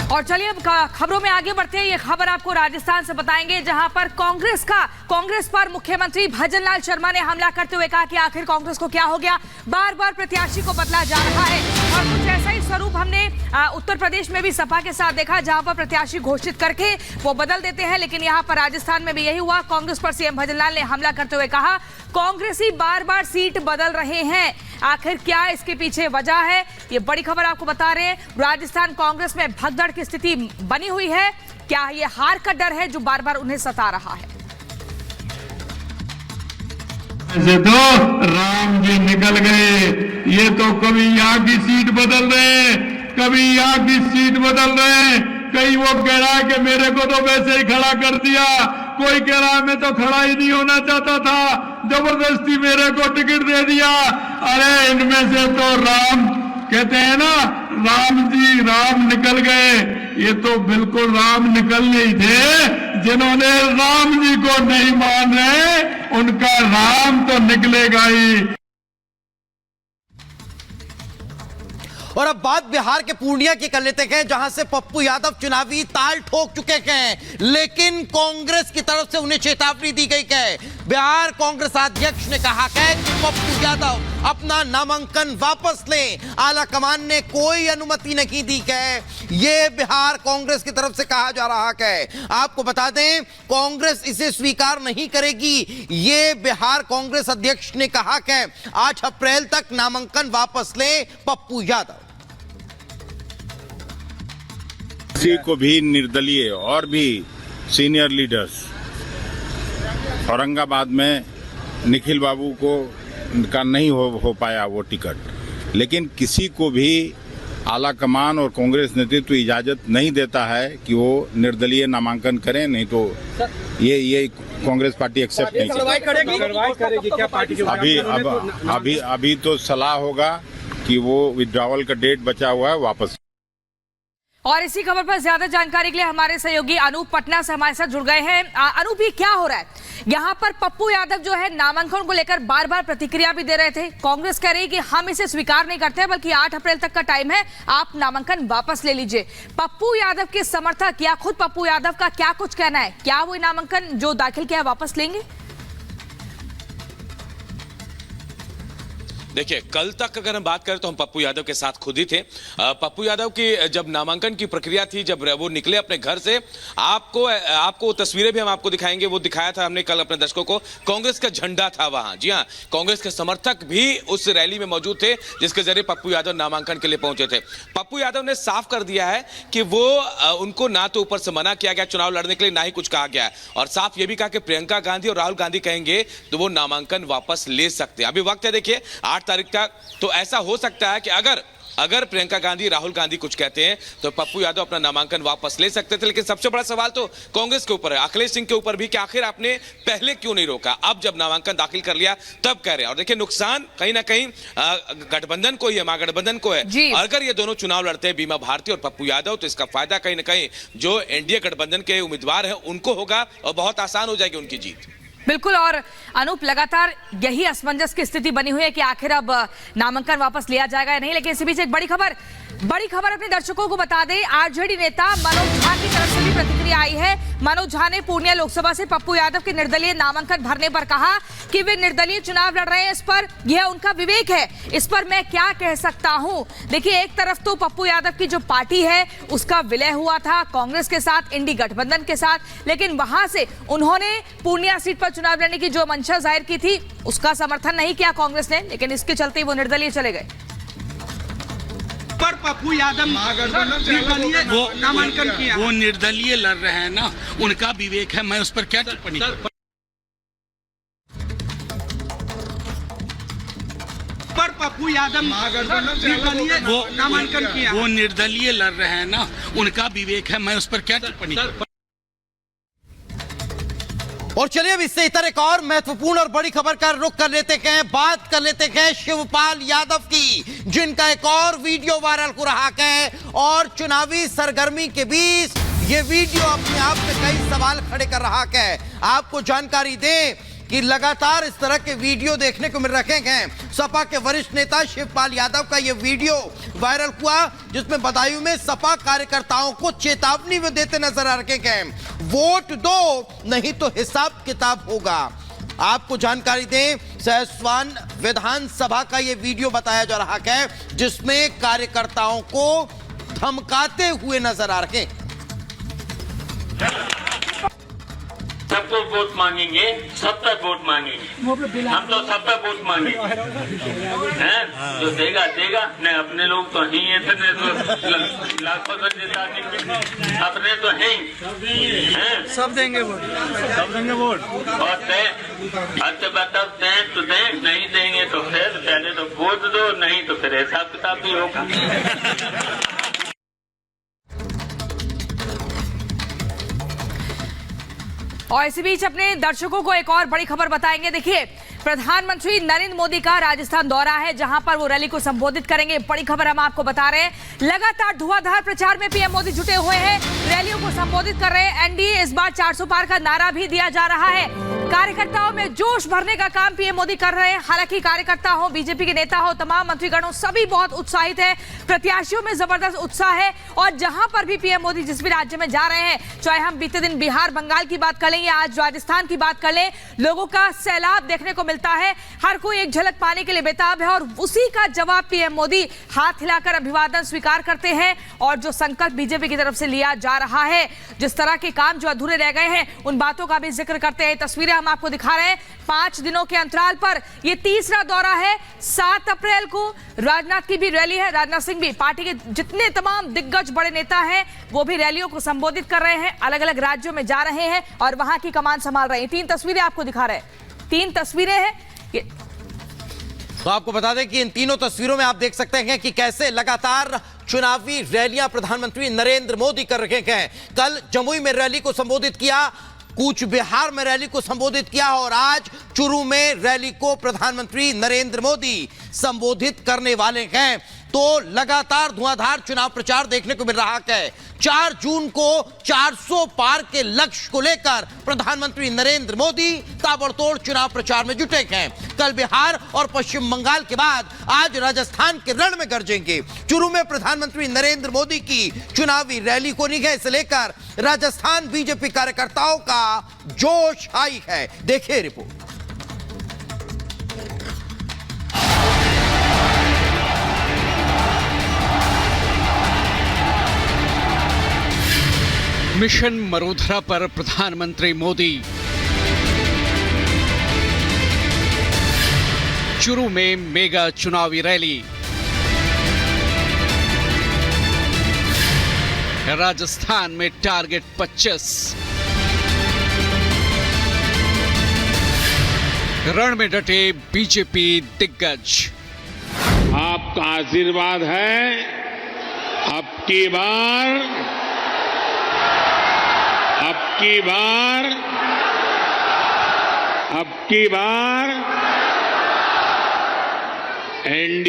और चलिए अब खबरों में आगे बढ़ते हैं। ये खबर आपको राजस्थान से बताएंगे, जहां पर कांग्रेस पर मुख्यमंत्री भजनलाल शर्मा ने हमला करते हुए कहा कि आखिर कांग्रेस को क्या हो गया, बार बार प्रत्याशी को बदला जा रहा है। और कुछ ऐसा ही स्वरूप हमने उत्तर प्रदेश में भी सपा के साथ देखा, जहां पर प्रत्याशी घोषित करके वो बदल देते हैं। लेकिन यहाँ पर राजस्थान में भी यही हुआ। कांग्रेस पर सीएम भजनलाल ने हमला करते हुए कहा, कांग्रेसी बार बार सीट बदल रहे हैं, आखिर क्या इसके पीछे वजह है। ये बड़ी खबर आपको बता रहे हैं। राजस्थान कांग्रेस में भगदड़ की स्थिति बनी हुई है। क्या ये हार का डर है जो बार बार उन्हें सता रहा है? ऐसे तो राम जी निकल गए, ये तो कभी यहाँ की सीट बदल रहे, कभी यहाँ की सीट बदल रहे। कहीं वो कह रहा है कि मेरे को तो वैसे ही खड़ा कर दिया, कोई कह रहा है मैं तो खड़ा ही नहीं होना चाहता था, जबरदस्ती मेरे को टिकट दे दिया। अरे इनमें से तो राम कहते हैं ना, राम निकल गए। ये तो बिल्कुल राम निकलने ही थे। जिन्होंने राम जी को नहीं मान रहे, उनका राम तो निकलेगा ही। और अब बात बिहार के पूर्णिया की कर लेते हैं, जहां से पप्पू यादव चुनावी ताल ठोक चुके हैं, लेकिन कांग्रेस की तरफ से उन्हें चेतावनी दी गई है। बिहार कांग्रेस अध्यक्ष ने कहा है कि पप्पू यादव अपना नामांकन वापस लें। आला कमान ने कोई अनुमति नहीं दी है, ये बिहार कांग्रेस की तरफ से कहा जा रहा है। आपको बता दें, कांग्रेस इसे स्वीकार नहीं करेगी, ये बिहार कांग्रेस अध्यक्ष ने कहा है। 8 अप्रैल तक नामांकन वापस लें पप्पू यादव। किसी को भी निर्दलीय और भी सीनियर लीडर्स, औरंगाबाद में निखिल बाबू का नहीं हो पाया वो टिकट, लेकिन किसी को भी आला कमान और कांग्रेस नेतृत्व इजाजत नहीं देता है कि वो निर्दलीय नामांकन करें, नहीं तो ये कांग्रेस पार्टी एक्सेप्ट नहीं करेगी। क्या पार्टी अभी तो सलाह होगा कि वो विड्रॉवल का डेट बचा हुआ है, वापस। और इसी खबर पर ज्यादा जानकारी के लिए हमारे सहयोगी अनूप पटना से हमारे साथ जुड़ गए हैं। अनूप, ये क्या हो रहा है यहाँ पर? पप्पू यादव जो है नामांकन को लेकर बार बार प्रतिक्रिया भी दे रहे थे। कांग्रेस कह रही है कि हम इसे स्वीकार नहीं करते, बल्कि 8 अप्रैल तक का टाइम है, आप नामांकन वापस ले लीजिए। पप्पू यादव के समर्थक या खुद पप्पू यादव का क्या कुछ कहना है? क्या वो नामांकन जो दाखिल किया वापस लेंगे? देखिए, कल तक अगर हम बात करें तो हम पप्पू यादव के साथ खुद ही थे। पप्पू यादव की जब नामांकन की प्रक्रिया थी, जब वो निकले अपने घर से, आपको तस्वीरें भी हम आपको दिखाएंगे। वो दिखाया था हमने कल अपने दर्शकों को, कांग्रेस का झंडा था वहां। जी हां, कांग्रेस के समर्थक भी उस रैली में मौजूद थे, जिसके जरिए पप्पू यादव नामांकन के लिए पहुंचे थे। पप्पू यादव ने साफ कर दिया है कि वो उनको ना तो ऊपर से मना किया गया चुनाव लड़ने के लिए, ना ही कुछ कहा गया है। और साफ ये भी कहा कि प्रियंका गांधी और राहुल गांधी कहेंगे तो वो नामांकन वापस ले सकते हैं। अभी वक्त है, देखिए 8 तारीख तक। तो ऐसा हो सकता है कि अगर प्रियंका गांधी, राहुल गांधी कुछ कहते हैं तो पप्पू यादव अपना नामांकन वापस ले सकते थे। लेकिन सबसे बड़ा सवाल तो कांग्रेस के ऊपर है, अखिलेश सिंह के ऊपर भी, कि आखिर आपने पहले क्यों नहीं रोका? अब जब नामांकन दाखिल कर लिया तब कह रहे हैं। और देखिए, नुकसान कहीं ना कहीं गठबंधन को ही है, महागठबंधन को है। अगर ये दोनों चुनाव लड़ते हैं, बीमा भारती और पप्पू यादव, तो इसका फायदा कहीं ना कहीं जो एनडीए गठबंधन के उम्मीदवार हैं उनको होगा और बहुत आसान हो जाएगी उनकी जीत। बिल्कुल। और अनूप, लगातार यही असमंजस की स्थिति बनी हुई है कि आखिर अब नामांकन वापस लिया जाएगा या नहीं। लेकिन इसी बीच एक बड़ी खबर अपने दर्शकों को बता दें। आरजेडी नेता मनोज झा की तरफ से भी प्रतिक्रिया आई है। मनोज झा ने पूर्णिया लोकसभा से पप्पू यादव के निर्दलीय नामांकन भरने पर कहा कि वे निर्दलीय चुनाव लड़ रहे हैं, इस पर यह उनका विवेक है, इस पर मैं क्या कह सकता हूं। देखिए, एक तरफ तो पप्पू यादव की जो पार्टी है उसका विलय हुआ था कांग्रेस के साथ, इंडी गठबंधन के साथ, लेकिन वहां से उन्होंने पूर्णिया सीट पर चुनाव लड़ने की जो मंशा जाहिर की थी उसका समर्थन नहीं किया कांग्रेस ने, लेकिन इसके चलते वो निर्दलीय चले गए। पर पप्पू यादव वो नामांकन किया, वो निर्दलीय लड़ रहे हैं ना, उनका विवेक है, मैं उस पर क्या टिप्पणी करूं? पर पप्पू यादव वो नामांकन किया, वो निर्दलीय लड़ रहे हैं ना, उनका विवेक है, मैं उस पर क्या टिप्पणी करूं? और चलिए अब इससे इतर एक और महत्वपूर्ण और बड़ी खबर का रुख कर लेते हैं। बात कर लेते हैं शिवपाल यादव की, जिनका एक और वीडियो वायरल हो रहा है। और चुनावी सरगर्मी के बीच ये वीडियो अपने आप में कई सवाल खड़े कर रहा है। आपको जानकारी दें कि लगातार इस तरह के वीडियो देखने को मिल रहे हैं। सपा के वरिष्ठ नेता शिवपाल यादव का यह वीडियो वायरल हुआ, जिसमें बदायूं में सपा कार्यकर्ताओं को चेतावनी में देते नजर आ रहे हैं, वोट दो नहीं तो हिसाब किताब होगा। आपको जानकारी दें, सहसवान विधानसभा का यह वीडियो बताया जा रहा है, जिसमें कार्यकर्ताओं को धमकाते हुए नजर आ रहे हैं। सबको वोट मांगेंगे, सब तक वोट मांगेंगे, हम तो सब तक वोट मांगेंगे हैं, जो देगा देगा, नहीं अपने लोग तो ही इतने तो लाखों देता अपने तो हैं, सब देंगे वोट, सब देंगे वोट। और मतलब दें तो दें, नहीं देंगे तो फिर पहले तो वोट दो, नहीं तो फिर हिसाब किताब भी होगा। और इसी बीच अपने दर्शकों को एक और बड़ी खबर बताएंगे। देखिए, प्रधानमंत्री नरेंद्र मोदी का राजस्थान दौरा है, जहां पर वो रैली को संबोधित करेंगे। बड़ी खबर हम आपको बता रहे हैं, लगातार धुआंधार प्रचार में पीएम मोदी जुटे हुए हैं, रैलियों को संबोधित कर रहे हैं। एनडीए इस बार 400 पार का नारा भी दिया जा रहा है। कार्यकर्ताओं में जोश भरने का काम पीएम मोदी कर रहे हैं। हालांकि कार्यकर्ता हो, बीजेपी के नेता हो, तमाम मंत्रीगण हो, सभी बहुत उत्साहित है। प्रत्याशियों में जबरदस्त उत्साह है। और जहां पर भी पीएम मोदी जिस भी राज्य में जा रहे हैं, चाहे हम बीते दिन बिहार बंगाल की बात कर लें या आज राजस्थान की बात कर लें, लोगों का सैलाब देखने को मिलता है। हर कोई एक झलक पाने के लिए बेताब है और उसी का जवाब पीएम मोदी हाथ हिलाकर अभिवादन स्वीकार करते हैं। और जो संकल्प बीजेपी की तरफ से लिया जा रहा है, जिस तरह के काम जो अधूरे रह गए हैं, उन बातों का भी जिक्र करते हैं। तस्वीरें हम आपको दिखा रहे हैं। 5 दिनों के अंतराल पर यह तीसरा दौरा है। 7 अप्रैल को राजनाथ की भी रैली है, राजनाथ सिंह भी, पार्टी के जितने तमाम दिग्गज बड़े नेता हैं वो भी रैलियों को संबोधित कर रहे हैं, अलग अलग राज्यों में जा रहे हैं और वहां की कमान संभाल रहे हैं। 3 तस्वीरें आपको दिखा रहे हैं, 3 तस्वीरें हैं। तो आपको बता दें कि इन तीनों तस्वीरों में आप देख सकते हैं कि कैसे लगातार चुनावी रैलियां प्रधानमंत्री नरेंद्र मोदी कर रहे हैं। कल जमुई में रैली को संबोधित किया, कूच बिहार में रैली को संबोधित किया और आज चुरू में रैली को प्रधानमंत्री नरेंद्र मोदी संबोधित करने वाले हैं। तो लगातार धुआंधार चुनाव प्रचार देखने को मिल रहा है। 4 जून को 400 पार के लक्ष्य को लेकर प्रधानमंत्री नरेंद्र मोदी ताबड़तोड़ चुनाव प्रचार में जुटे हैं। कल बिहार और पश्चिम बंगाल के बाद आज राजस्थान के रण में गरजेंगे। चुरू में प्रधानमंत्री नरेंद्र मोदी की चुनावी रैली को निगाह से लेकर राजस्थान बीजेपी कार्यकर्ताओं का जोश हाई है। देखिए रिपोर्ट। मिशन मरुधरा पर प्रधानमंत्री मोदी। चुरू में मेगा चुनावी रैली। राजस्थान में टारगेट 25। रण में डटे बीजेपी दिग्गज। आपका आशीर्वाद है, अब की बार एनडीए